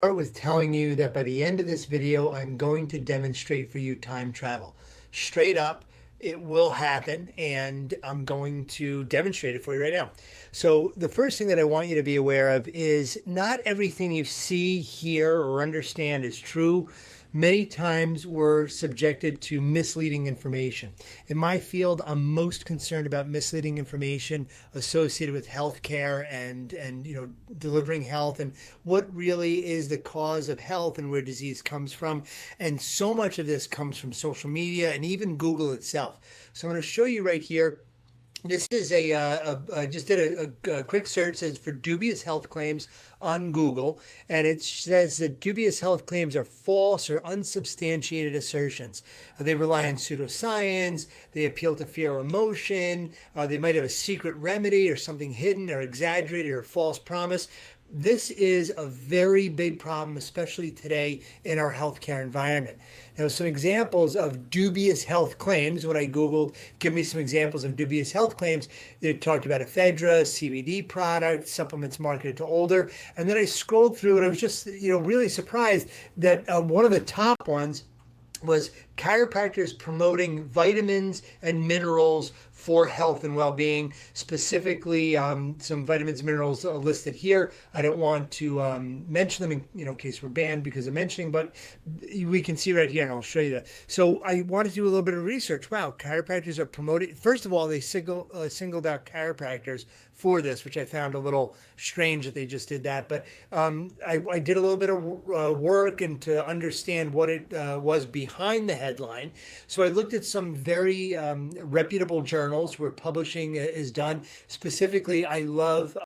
Start with telling you that by the end of this video, I'm going to demonstrate for you time travel. Straight up, it will happen, and I'm going to demonstrate it for you right now. So the first thing that I want you to be aware of is not everything you see, hear, or understand is true. Many times we're subjected to misleading information. In my field, I'm most concerned about misleading information associated with healthcare and delivering health and what really is the cause of health and where disease comes from. And so much of this comes from social media and even Google itself. So I'm going to show you right here. This is I just did a quick search. It says for dubious health claims on Google, and it says that dubious health claims are false or unsubstantiated assertions. They rely on pseudoscience, they appeal to fear or emotion, they might have a secret remedy or something hidden or exaggerated or false promise. This is a very big problem, especially today in our healthcare environment. Now, some examples of dubious health claims, when I Googled, give me some examples of dubious health claims, they talked about ephedra, CBD products, supplements marketed to older. And then I scrolled through and I was just, really surprised that one of the top ones was chiropractors promoting vitamins and minerals for health and well-being, specifically some vitamins and minerals listed here. I don't want to mention them in case we're banned because of mentioning, but we can see right here, and I'll show you that. So I wanted to do a little bit of research. Wow, chiropractors are promoting. First of all, they singled out chiropractors for this, which I found a little strange that they just did that. But I did a little bit of work and to understand what it was behind the headline. So I looked at some very reputable journals where publishing is done. Specifically, I love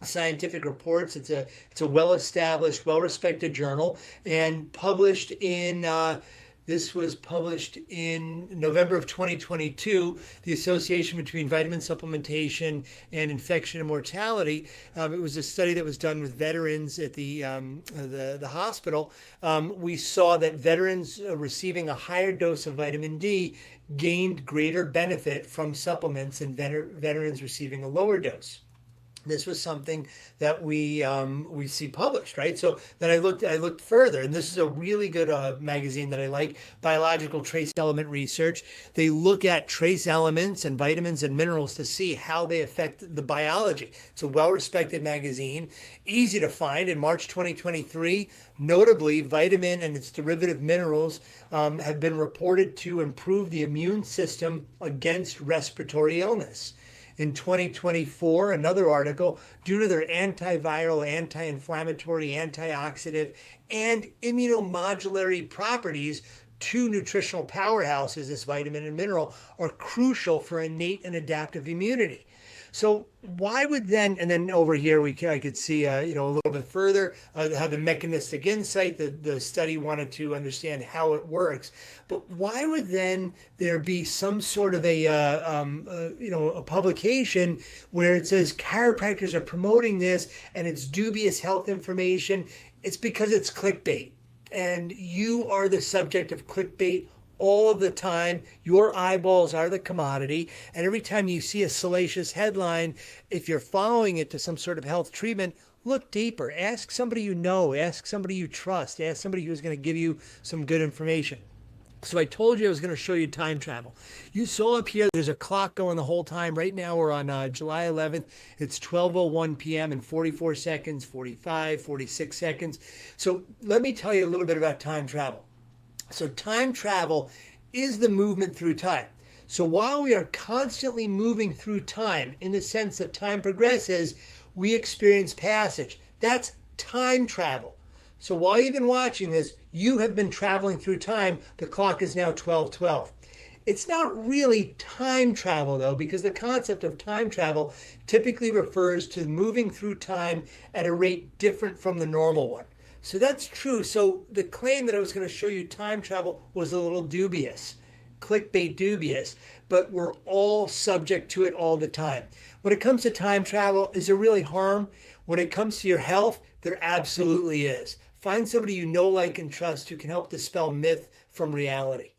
Scientific Reports. It's a well-established, well-respected journal, and published in this was published in November of 2022, the association between vitamin supplementation and infection and mortality. It was a study that was done with veterans at the hospital. We saw that veterans receiving a higher dose of vitamin D gained greater benefit from supplements than veterans receiving a lower dose. This was something that we see published, right? So then I looked further, and this is a really good magazine that I like, Biological Trace Element Research. They look at trace elements and vitamins and minerals to see how they affect the biology. It's a well-respected magazine, easy to find. In March 2023, notably, vitamin and its derivative minerals have been reported to improve the immune system against respiratory illness. In 2024, another article, due to their antiviral, anti-inflammatory, antioxidant, and immunomodulatory properties, two nutritional powerhouses, this vitamin and mineral, are crucial for innate and adaptive immunity. So why would then, and then over here I could see a little bit further how the mechanistic insight, the study wanted to understand how it works. But why would then there be some sort of a publication where it says chiropractors are promoting this and it's dubious health information? It's because it's clickbait, and you are the subject of clickbait all of the time. Your eyeballs are the commodity, and every time you see a salacious headline, if you're following it to some sort of health treatment, look deeper. Ask somebody you know, ask somebody you trust, ask somebody who's going to give you some good information. So I told you I was going to show you time travel. You saw up here, there's a clock going the whole time. Right now we're on July 11th. It's 12:01 p.m. and 44 seconds, 45, 46 seconds. So let me tell you a little bit about time travel. So time travel is the movement through time. So while we are constantly moving through time, in the sense that time progresses, we experience passage. That's time travel. So while you've been watching this, you have been traveling through time. The clock is now 12:12. It's not really time travel, though, because the concept of time travel typically refers to moving through time at a rate different from the normal one. So that's true. So the claim that I was going to show you time travel was a little dubious, clickbait dubious, but we're all subject to it all the time. When it comes to time travel, is there really harm? When it comes to your health, there absolutely is. Find somebody you know, like, and trust who can help dispel myth from reality.